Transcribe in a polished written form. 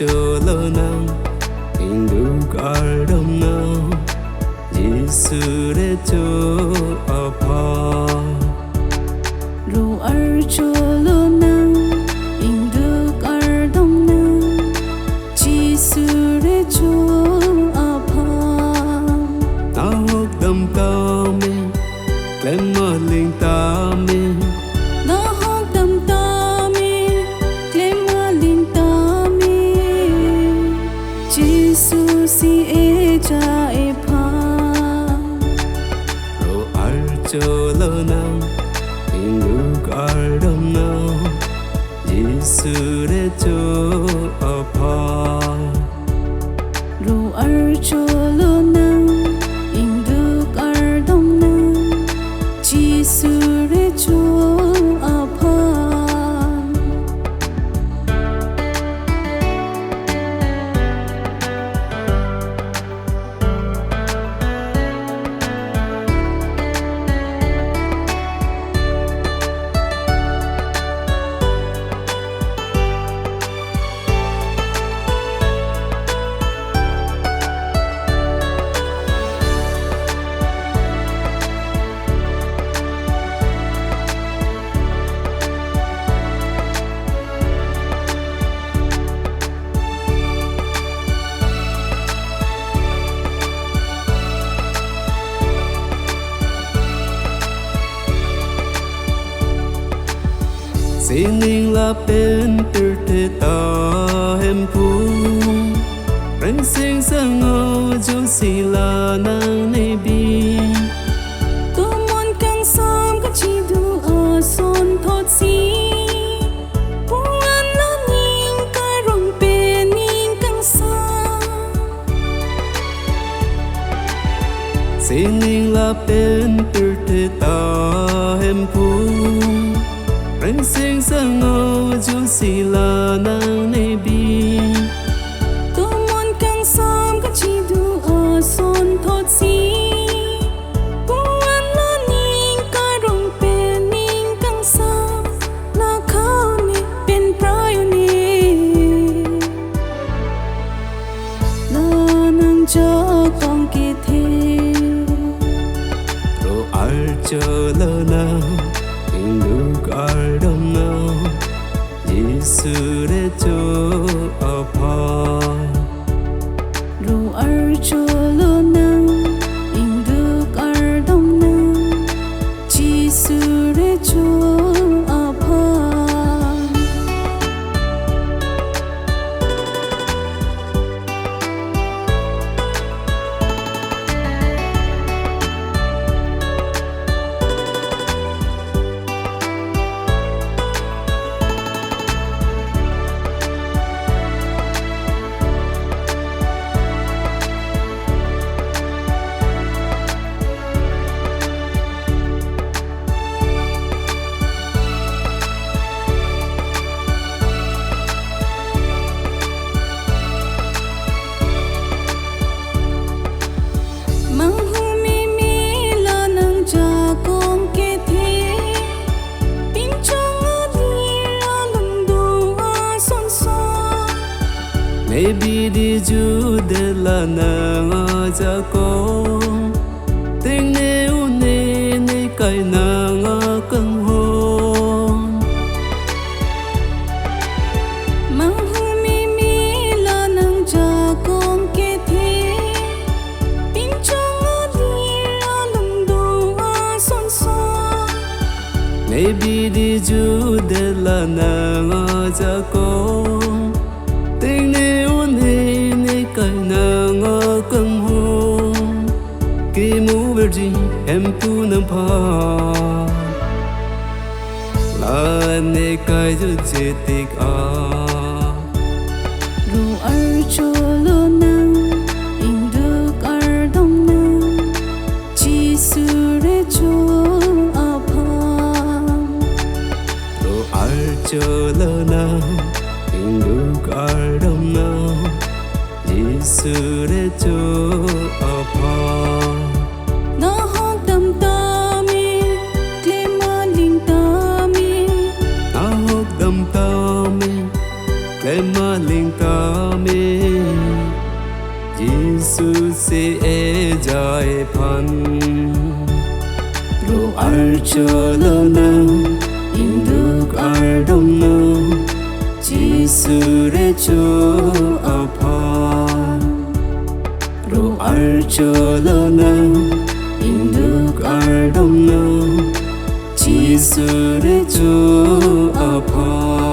archolonam induk ardamnam Jisure cho apa ru archolonam induk ardamnam Jisure cho apa Tawag damdami Klemaling tami Nahog damdami Klemaling tami Jesus si eja epa Ro archolonam induk ardamnam Jisure cho apa ru archolonam induk ardamnam Jisure cho apa Sining la bên từ thế ta em phu Ranh sinh sang ngô chú si la nang nê bi Tu muốn căng xóm các chi du ở son thốt si Bung an lo nhìn cái rong bê nhìn căng xa Sining la bên từ thế ta em phu Ranh sinh sang ngô chú si la nang nê bi Tu muốn căng xóm các chi du ở son thốt si Bung an lo nhìn cái rong bê nhìn căng xa Na khao ni bên prayo ni La nang cho con kia thế Ro archolonam induk ardamnam Jisure cho apa ru archolonam induk ardamnam Jisure cho apa Maybe di ju de la na nga ja ko Ting ne u ne ne kai na nga kang ho Mang hu mi mi la nang ja con ke the Pin chong a di la lum do a son son Maybe di ju de la na nga ja ko Tình ne u ne ne kai na nga kang ho Ki mu verji em tu nam pa La ne kai ju je tik a ru archolonam induk ardamnam Jisure cho apa Ro archolonam induk ardamnam Jisure cho apa Nahog damdami Klemaling tami Nahog damdami Klemaling tami se e jai phan ro ar cholo na induk ar dom na Jisu re cho apa ro ar cholo na induk ar dom na Jisu re cho apa